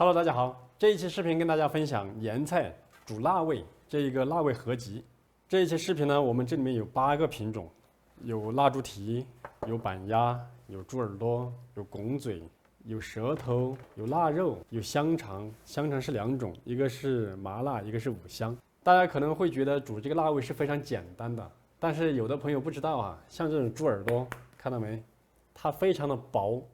Hello， 大家好，这一期视频跟大家分享盐菜煮辣味这一个辣味合集。这一期视频呢，我们这里面有8个品种，有腊猪蹄，有板鸭，有猪耳朵，有拱嘴，有舌头，有腊肉，有香肠。香肠是2种，一个是麻辣，一个是五香。大家可能会觉得煮这个辣味是非常简单的，但是有的朋友不知道啊，像这种猪耳朵，看到没？它非常的薄。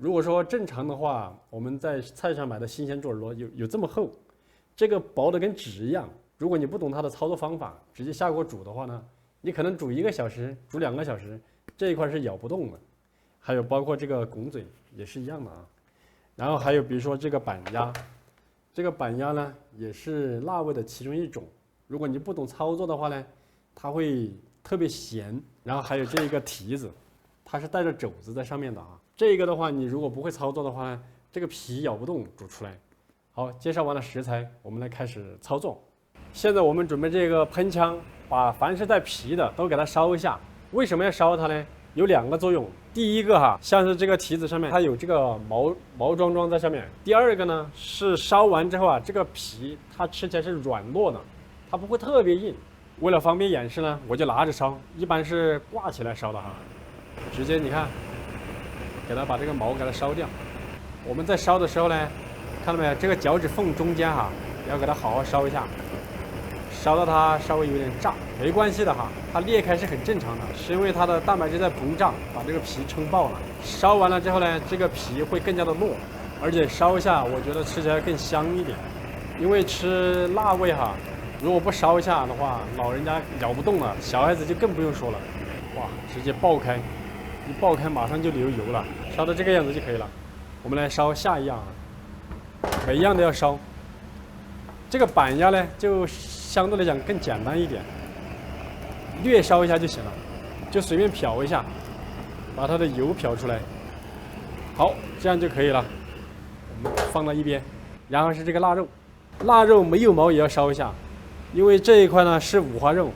如果说正常的话，我们在菜上买的新鲜猪耳朵有这么厚，这个薄的跟纸一样。如果你不懂它的操作方法，直接下锅煮的话呢，你可能煮1个小时，煮2个小时，这一块是咬不动的。还有包括这个拱嘴也是一样的啊。然后还有比如说这个板鸭，这个板鸭呢也是辣味的其中一种。如果你不懂操作的话呢，它会特别咸。然后还有这一个蹄子，它是带着肘子在上面的啊。这个的话，你如果不会操作的话呢，这个皮咬不动，煮出来。好，介绍完了食材，我们来开始操作。现在我们准备这个喷枪，把凡是带皮的都给它烧一下。为什么要烧它呢？有2个作用。第一个哈，像是这个蹄子上面它有这个毛桩桩在上面。第二个呢，是烧完之后啊，这个皮它吃起来是软糯的，它不会特别硬。为了方便演示呢，我就拿着烧，一般是挂起来烧的哈。直接你看。给它把这个毛给它烧掉。我们在烧的时候呢，看到没有？这个脚趾缝中间哈，要给它好好烧一下，烧到它稍微有点炸，没关系的哈，它裂开是很正常的，是因为它的蛋白质在膨胀，把这个皮撑爆了。烧完了之后呢，这个皮会更加的糯，而且烧一下，我觉得吃起来更香一点。因为吃辣味哈，如果不烧一下的话，老人家咬不动了，小孩子就更不用说了。哇，直接爆开。一爆开马上就流油了，烧到这个样子就可以了。我们来烧下一样，每一样都要烧。这个板鸭呢，就相对来讲更简单一点，略烧一下就行了，就随便瞟一下，把它的油瞟出来。好，这样就可以了。我们放到一边。然后是这个腊肉，腊肉没有毛也要烧一下，因为这一块呢是五花肉，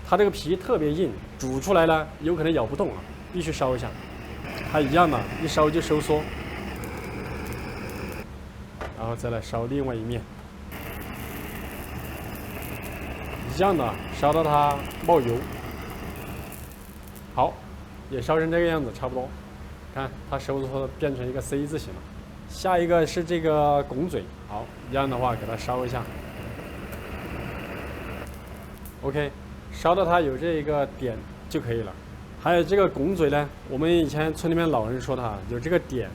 它这个皮特别硬，煮出来呢有可能咬不动了。必须烧一下，它一样的，一烧就收缩，然后再来烧另外一面，一样的，烧到它冒油。好，也烧成这个样子，差不多。看它收缩变成一个 C 字形了。下一个是这个拱嘴，好，一样的话给它烧一下。OK， 烧到它有这个点就可以了。还有这个拱嘴呢，我们以前村里面老人说它有这个点，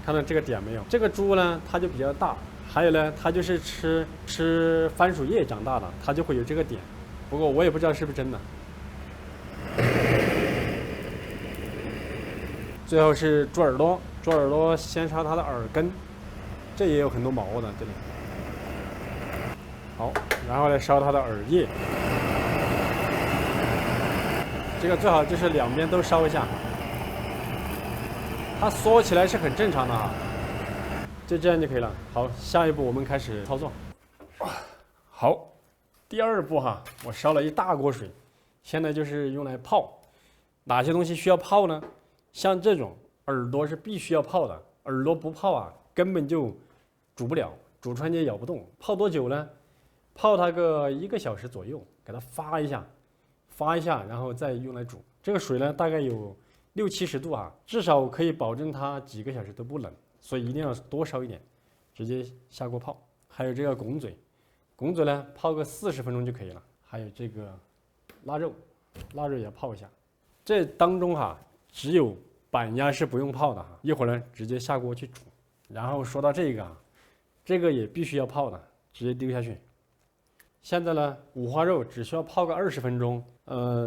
看到这个点没有？这个猪呢，它就比较大，还有呢，它就是吃番薯叶长大的，它就会有这个点。不过我也不知道是不是真的。最后是猪耳朵，猪耳朵先烧它的耳根，这也有很多毛的这里。好，然后来烧它的耳叶。这个最好就是2边都烧一下，它缩起来是很正常的哈，就这样就可以了。好，下一步我们开始操作。好，第2步哈，我烧了一大锅水，现在就是用来泡。哪些东西需要泡呢？像这种耳朵是必须要泡的，耳朵不泡啊，根本就煮不了，煮出来也咬不动。泡多久呢？泡它个1个小时左右，给它发一下，然后再用来煮。这个水呢，大概有60、70度啊，至少可以保证它几个小时都不冷，所以一定要多烧一点，直接下锅泡。还有这个拱嘴，拱嘴呢泡个40分钟就可以了。还有这个腊肉也要泡一下。这当中哈，只有板鸭是不用泡的哈，一会儿呢直接下锅去煮。然后说到这个啊，这个也必须要泡的，直接丢下去。现在呢，五花肉只需要泡个20分钟，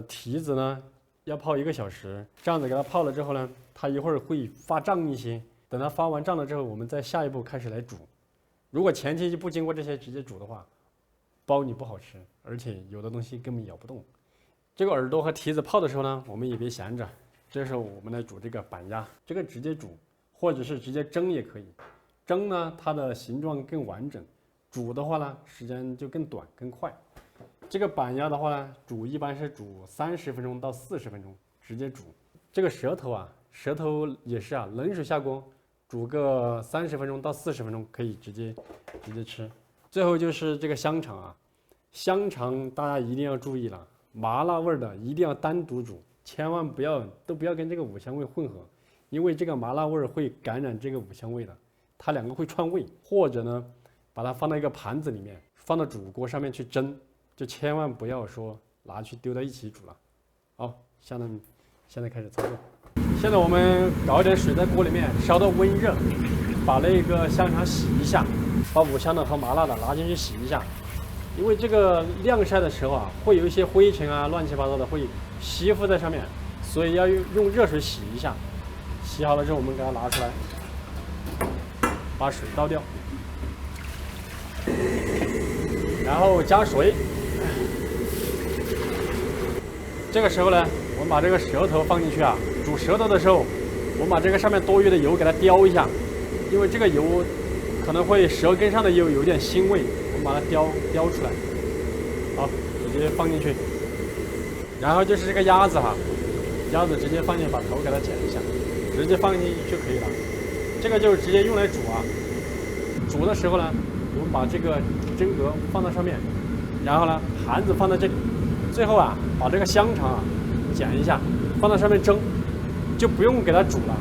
蹄子呢要泡1个小时，这样子给它泡了之后呢，它一会儿会发胀一些。等它发完胀了之后，我们再下一步开始来煮。如果前期就不经过这些直接煮的话，包你不好吃，而且有的东西根本咬不动。这个耳朵和蹄子泡的时候呢，我们也别闲着，这时候我们来煮这个板鸭，这个直接煮，或者是直接蒸也可以。蒸呢，它的形状更完整。煮的话呢，时间就更短更快。这个板鸭的话呢，煮一般是煮30分钟到40分钟，直接煮。这个舌头啊，舌头也是啊，冷水下锅煮个30分钟到40分钟可以直接吃。最后就是这个香肠啊，香肠大家一定要注意了，麻辣味的一定要单独煮，千万不要跟这个五香味混合，因为这个麻辣味会感染这个五香味的，它两个会串味。或者呢，把它放到一个盘子里面，放到煮锅上面去蒸，就千万不要说拿去丢到一起煮了。好，现在开始操作。现在我们搞一点水在锅里面，烧到温热，把那个香肠洗一下，把五香的和麻辣的拿进去洗一下。因为这个晾晒的时候啊，会有一些灰尘啊，乱七八糟的会吸附在上面，所以要用热水洗一下。洗好了之后，我们给它拿出来，把水倒掉，然后加水。这个时候呢，我们把这个舌头放进去啊。煮舌头的时候，我们把这个上面多余的油给它叼一下，因为这个油可能会舌根上的油有点腥味，我们把它叼出来。好，直接放进去。然后就是这个鸭子哈，鸭子直接放进去，把头给它剪一下，直接放进去就可以了。这个就直接用来煮啊。煮的时候呢，我们把这个蒸格放到上面，然后呢盘子放在这里，最后啊把这个香肠啊剪一下，放到上面蒸。就不用给它煮了，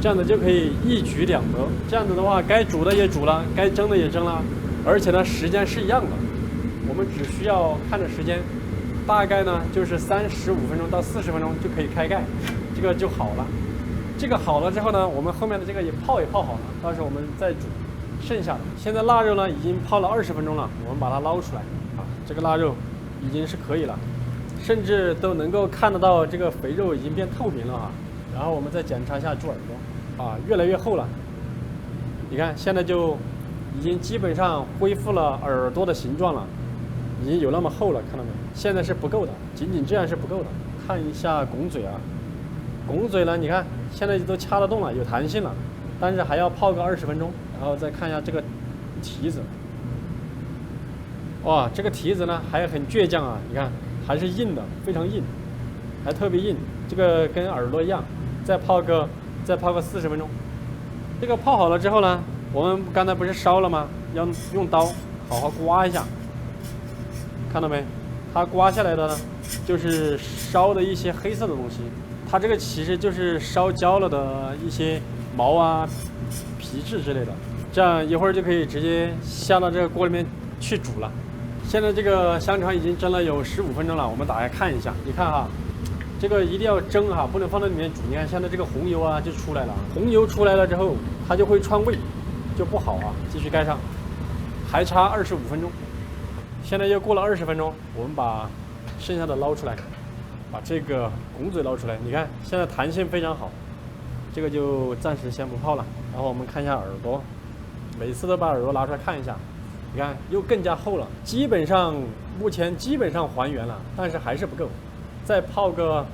这样子就可以一举两得。这样子的话，该煮的也煮了，该蒸的也蒸了，而且呢时间是一样的，我们只需要看着时间，大概呢就是35分钟到40分钟就可以开盖，这个就好了。这个好了之后呢，我们后面的这个也泡好了，到时候我们再煮剩下的。现在腊肉呢已经泡了20分钟了，我们把它捞出来啊，这个腊肉已经是可以了，甚至都能够看得到这个肥肉已经变透明了啊。然后我们再检查一下猪耳朵啊，越来越厚了。你看现在就已经基本上恢复了耳朵的形状了，已经有那么厚了，看到没？现在是不够的，仅这样是不够的。看一下拱嘴啊，拱嘴呢，你看现在都掐得动了，有弹性了，但是还要泡个20分钟。然后再看一下这个蹄子，哇，这个蹄子呢还很倔强啊，你看还是硬的，非常硬，还特别硬，这个跟耳朵一样。再泡个40分钟。这个泡好了之后呢，我们刚才不是烧了吗？要用刀好好刮一下，看到没？它刮下来的呢，就是烧的一些黑色的东西。它这个其实就是烧焦了的一些毛啊、皮质之类的。这样一会儿就可以直接下到这个锅里面去煮了。现在这个香肠已经蒸了有15分钟了，我们打开看一下，你看哈。这个一定要蒸哈，不能放在里面煮。你看现在这个红油啊就出来了，红油出来了之后，它就会串味，就不好啊。继续盖上，还差25分钟。现在又过了20分钟，我们把剩下的捞出来，把这个拱嘴捞出来。你看现在弹性非常好，这个就暂时先不泡了。然后我们看一下耳朵，每次都把耳朵拿出来看一下，你看又更加厚了，目前基本上还原了，但是还是不够。再泡个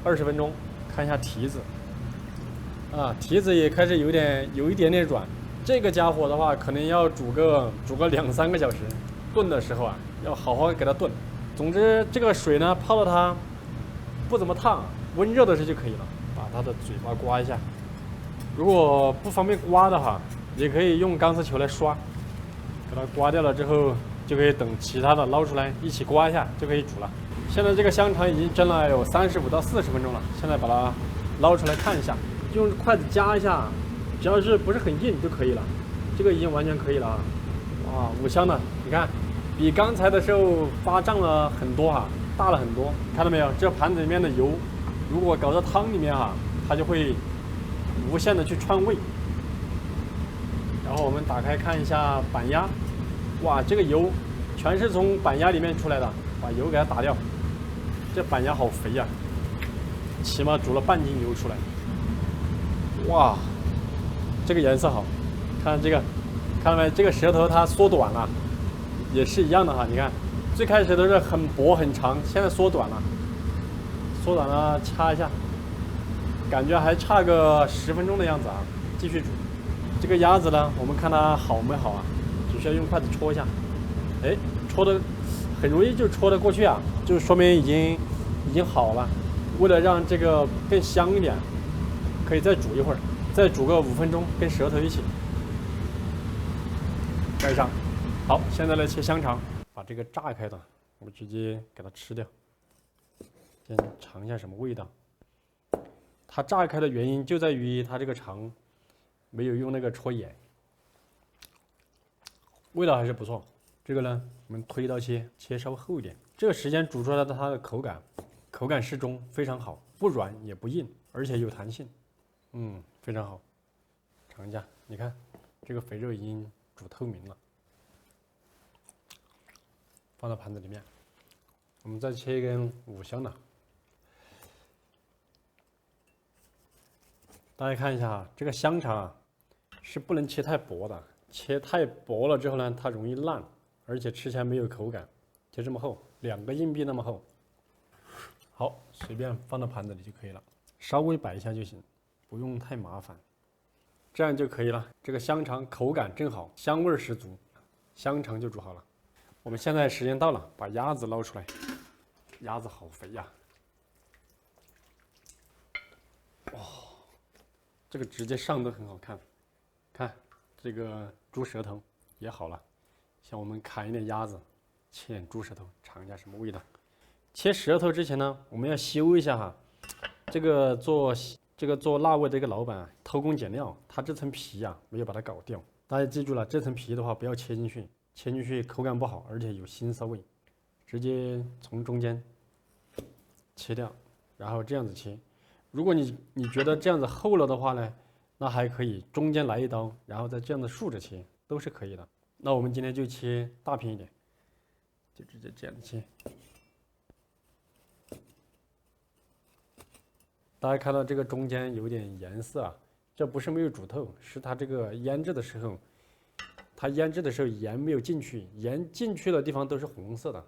20分钟，看一下蹄子，啊，蹄子也开始有一点点软。这个家伙的话，可能要煮个2-3个小时，炖的时候啊，要好好给它炖。总之，这个水呢泡到它不怎么烫，温热的时候就可以了。把它的嘴巴刮一下，如果不方便刮的话，也可以用钢丝球来刷，给它刮掉了之后，就可以等其他的捞出来一起刮一下，就可以煮了。现在这个香肠已经蒸了有35到40分钟了，现在把它捞出来看一下，用筷子夹一下，只要是不是很硬就可以了。这个已经完全可以了啊！哇，五香的，你看，比刚才的时候发胀了很多哈，大了很多。看到没有？这盘子里面的油，如果搞到汤里面哈，它就会无限的去串味。然后我们打开看一下板鸭，哇，这个油全是从板鸭里面出来的，把油给它打掉。这板鸭好肥呀，起码煮了半斤油出来。哇，这个颜色好，看这个，看到没？这个舌头它缩短了，也是一样的哈。你看，最开始都是很薄很长，现在缩短了，掐一下，感觉还差个10分钟的样子啊。继续煮。这个鸭子呢，我们看它好没好啊？只需要用筷子戳一下，哎，戳的很容易就戳得过去啊，就说明已经好了。为了让这个更香一点，可以再煮一会儿，再煮个5分钟，跟舌头一起盖上。好，现在来切香肠，把这个炸开的，我们直接给它吃掉。先尝一下什么味道。它炸开的原因就在于它这个肠没有用那个戳眼，味道还是不错。这个呢，我们推刀切，切稍微厚一点。这个时间煮出来的它的口感适中，非常好，不软也不硬，而且有弹性，非常好。尝一下，你看这个肥肉已经煮透明了，放到盘子里面。我们再切一根五香的，大家看一下啊，这个香肠啊是不能切太薄的，切太薄了之后呢，它容易烂，而且吃起来没有口感。切这么厚，2个硬币那么厚。好，随便放到盘子里就可以了，稍微摆一下就行，不用太麻烦，这样就可以了。这个香肠口感正好，香味十足，香肠就煮好了。我们现在时间到了，把鸭子捞出来。鸭子好肥呀！哇，这个直接上都很好看。看这个猪舌头也好了，像我们砍一点鸭子，切点猪舌头，尝一下什么味道。切舌头之前呢，我们要修一下哈。这个做辣味的一个老板啊，偷工减料，他这层皮啊没有把它搞掉。大家记住了，这层皮的话不要切进去，切进去口感不好，而且有腥臊味。直接从中间切掉，然后这样子切。如果你觉得这样子厚了的话呢，那还可以中间来一刀，然后再这样子竖着切，都是可以的。那我们今天就切大片一点，就直接这样子切。大家看到这个中间有点颜色啊，这不是没有煮透，是它这个腌制的时候，盐没有进去，盐进去的地方都是红色的，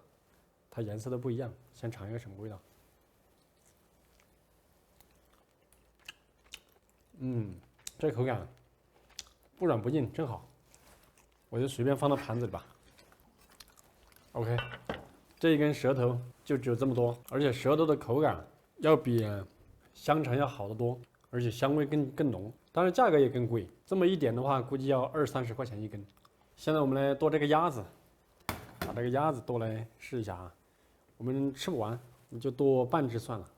它颜色都不一样。先尝一个什么味道？这口感不软不硬，正好。我就随便放到盘子里吧。OK， 这一根舌头就只有这么多，而且舌头的口感要比香肠要好得多，而且香味更浓，当然价格也更贵。这么一点的话，估计要20-30块钱一根。现在我们来剁这个鸭子，把这个鸭子剁来试一下啊。我们吃不完，你就剁半只算了。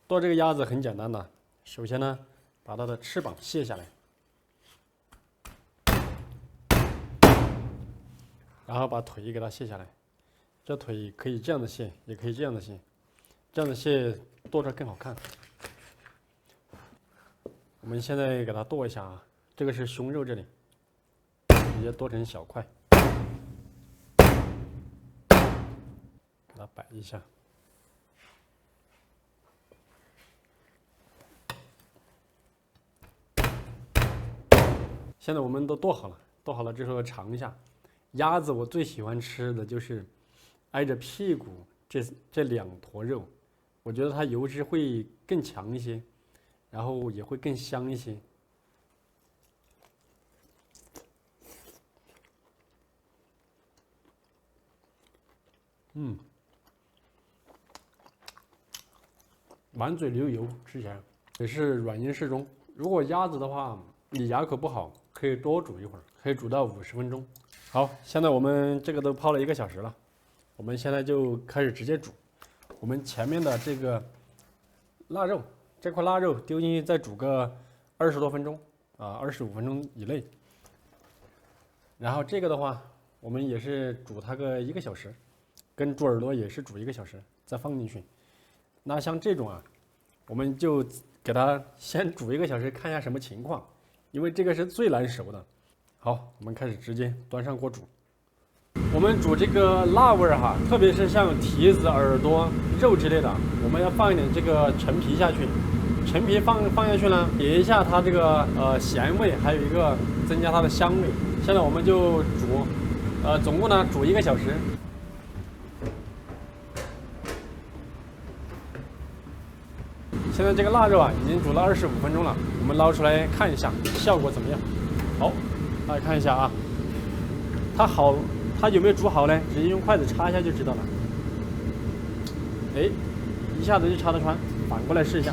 剁这个鸭子很简单的，首先呢，把它的翅膀卸下来，然后把腿给它卸下来。这腿可以这样的卸，也可以这样的卸，这样的卸剁着更好看。我们现在给它剁一下啊，这个是胸肉这里，直接剁成小块，给它摆一下。现在我们都剁好了，剁好了之后尝一下。鸭子我最喜欢吃的就是挨着屁股这2坨肉，我觉得它油脂会更强一些，然后也会更香一些。满嘴流油，吃起来也是软硬适中。如果鸭子的话，你牙口不好，可以多煮一会儿，可以煮到50分钟。好，现在我们这个都泡了1个小时了，我们现在就开始直接煮。我们前面的这个腊肉，这块腊肉丢进去再煮个20多分钟啊，25分钟以内。然后这个的话，我们也是煮它个1个小时，跟猪耳朵也是煮1个小时，再放进去。那像这种啊，我们就给它先煮1个小时，看一下什么情况，因为这个是最难熟的。好，我们开始直接端上锅煮。我们煮这个辣味儿哈，特别是像蹄子、耳朵、肉之类的，我们要放一点这个陈皮下去。陈皮放下去呢，叠一下它这个咸味，还有一个增加它的香味。现在我们就煮，总共呢煮1个小时。现在这个腊肉啊，已经煮了25分钟了，我们捞出来看一下效果怎么样。好，大家看一下啊，它有没有煮好呢？直接用筷子插一下就知道了。哎，一下子就插得穿，反过来试一下。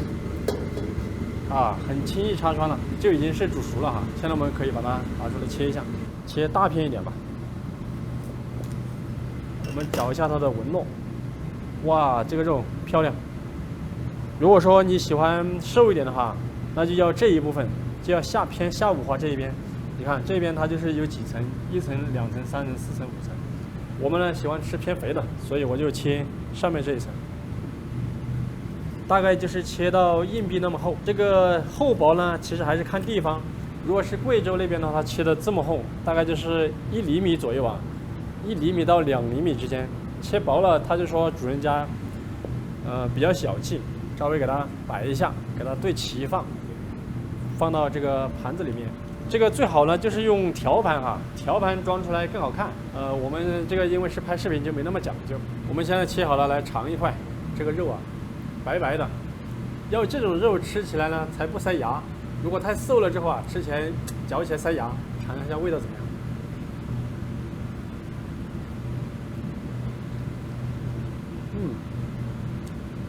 啊，很轻易擦穿了，就已经是煮熟了哈。现在我们可以把它拿出来切一下，切大片一点吧。我们找一下它的纹路，哇，这个肉漂亮。如果说你喜欢瘦一点的话，那就要这一部分，就要偏下五花这一边。你看这边它就是有几层，1层、2层、3层、4层、5层。我们呢喜欢吃偏肥的，所以我就切上面这一层。大概就是切到硬币那么厚，这个厚薄呢，其实还是看地方。如果是贵州那边的话，它切的这么厚，大概就是1厘米左右啊，1厘米到2厘米之间。切薄了，他就说主人家，比较小气，稍微给它摆一下，给它对齐放到这个盘子里面。这个最好呢就是用条盘哈，条盘装出来更好看。我们这个因为是拍视频就没那么讲究。我们现在切好了，来尝一块，这个肉啊。白白的，要这种肉吃起来呢才不塞牙。如果太瘦了之后啊，吃起来嚼起来塞牙。尝一下味道怎么样？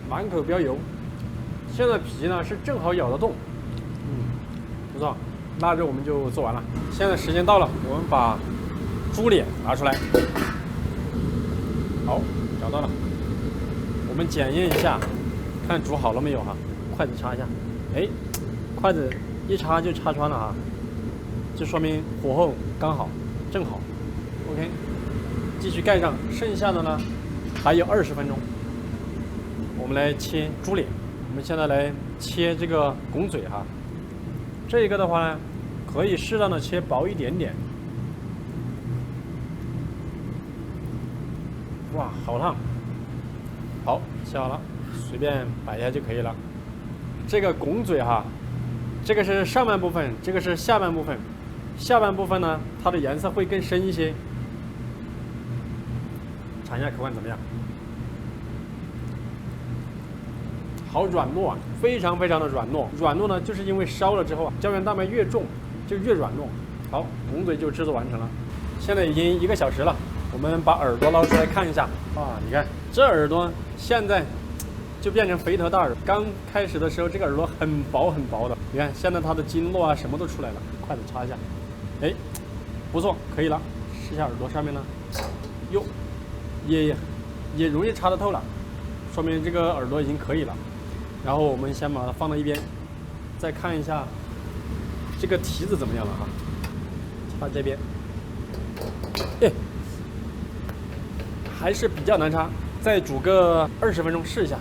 满口飙油。现在皮呢是正好咬得动，不错。腊肉我们就做完了。现在时间到了，我们把猪脸拿出来。好，找到了。我们检验一下。看煮好了没有哈？筷子插一下，哎，筷子一插就插穿了哈，这说明火候刚好，正好。OK， 继续盖上，剩下的呢还有20分钟。我们来切猪脸，我们现在来切这个拱嘴哈。这个的话呢，可以适当的切薄一点点。哇，好烫！好，切好了。随便摆一下就可以了。这个拱嘴哈，这个是上半部分，这个是下半部分。下半部分呢，它的颜色会更深一些。尝一下口感怎么样？好软糯啊，非常非常的软糯。软糯呢，就是因为烧了之后啊，胶原蛋白越重就越软糯。好，拱嘴就制作完成了。现在已经1个小时了，我们把耳朵捞出来看一下啊，你看这耳朵现在。就变成肥头大耳。刚开始的时候，这个耳朵很薄很薄的。你看，现在它的经络啊，什么都出来了。筷子插一下，哎，不错，可以了。试一下耳朵上面呢，哟，也容易插得透了，说明这个耳朵已经可以了。然后我们先把它放到一边，再看一下这个蹄子怎么样了哈。插这边，哎，还是比较难插，再煮个20分钟试一下。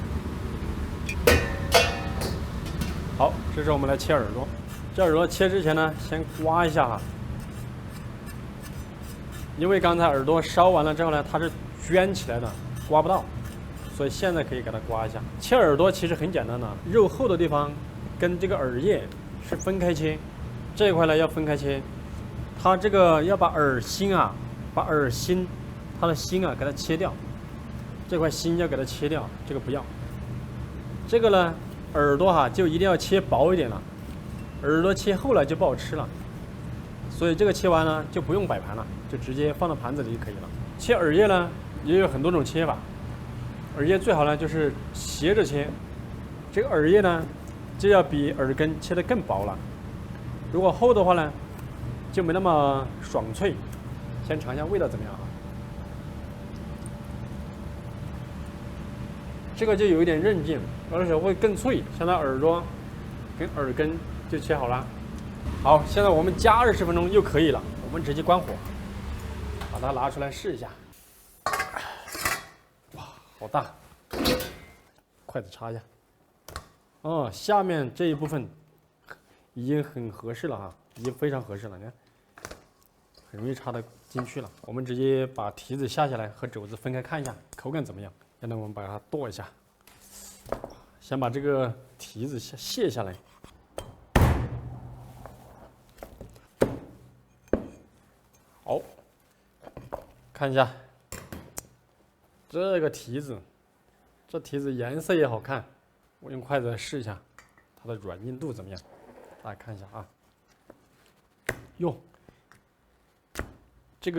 好，这是我们来切耳朵。这耳朵切之前呢，先刮一下哈，因为刚才耳朵烧完了之后呢，它是卷起来的，刮不到，所以现在可以给它刮一下。切耳朵其实很简单的，肉厚的地方跟这个耳叶是分开切，这一块呢要分开切。它这个要把耳心啊，它的心啊给它切掉，这块心要给它切掉，这个不要。这个呢。耳朵哈就一定要切薄一点了，耳朵切厚了就不好吃了，所以这个切完呢就不用摆盘了，就直接放到盘子里就可以了。切耳叶呢也有很多种切法，耳叶最好呢就是斜着切，这个耳叶呢就要比耳根切得更薄了，如果厚的话呢就没那么爽脆。先尝一下味道怎么样啊？这个就有一点韧劲，而且会更脆。现在耳朵跟耳根就切好了。好，现在我们加20分钟就可以了。我们直接关火，把它拿出来试一下。哇，好大！筷子插一下。哦，下面这一部分已经很合适了哈，已经非常合适了。你看，很容易插得进去了。我们直接把蹄子下来和肘子分开看一下，口感怎么样？现在我们把它剁一下，先把这个蹄子卸下来。好，看一下这个蹄子，这蹄子颜色也好看。我用筷子来试一下它的软硬度怎么样，大家看一下啊。哟，这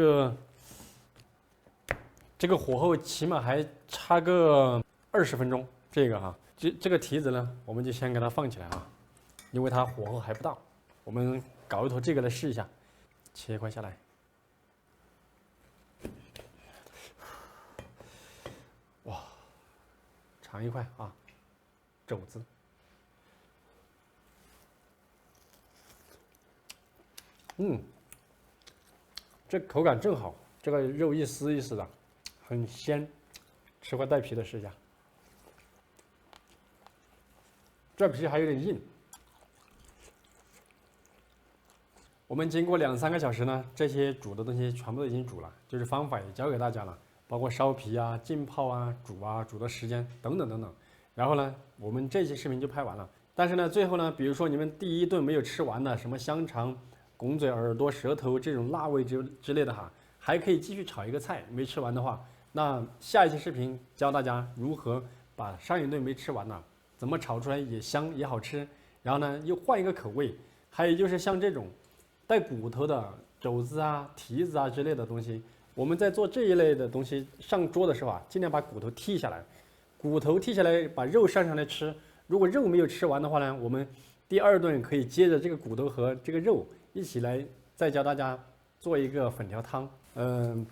个火候起码还差个20分钟。这个哈，这个蹄子呢，我们就先给它放起来啊。因为它火候还不大。我们搞一坨这个来试一下，切一块下来。哇，尝一块啊，肘子。这口感正好，这个肉一丝一丝的，很鲜。吃块带皮的试一下，这皮还有点硬。我们经过2、3个小时呢，这些煮的东西全部都已经煮了，就是方法也教给大家了，包括烧皮啊、浸泡啊、煮的时间等等等等。然后呢，我们这期视频就拍完了。但是呢，最后呢，比如说你们第一顿没有吃完的，什么香肠、拱嘴、耳朵、舌头这种辣味之类的哈，还可以继续炒一个菜。没吃完的话，那下一期视频教大家如何把上一顿没吃完的怎么炒出来也香也好吃，然后呢又换一个口味。还有就是像这种带骨头的肘子啊、蹄子啊之类的东西，我们在做这一类的东西上桌的时候啊，尽量把骨头剔下来，把肉上来吃。如果肉没有吃完的话呢，我们第2顿可以接着这个骨头和这个肉一起来再教大家做一个粉条汤。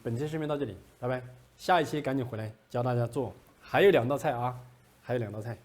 本期视频到这里，拜拜。下一期赶紧回来教大家做，还有2道菜啊，还有2道菜。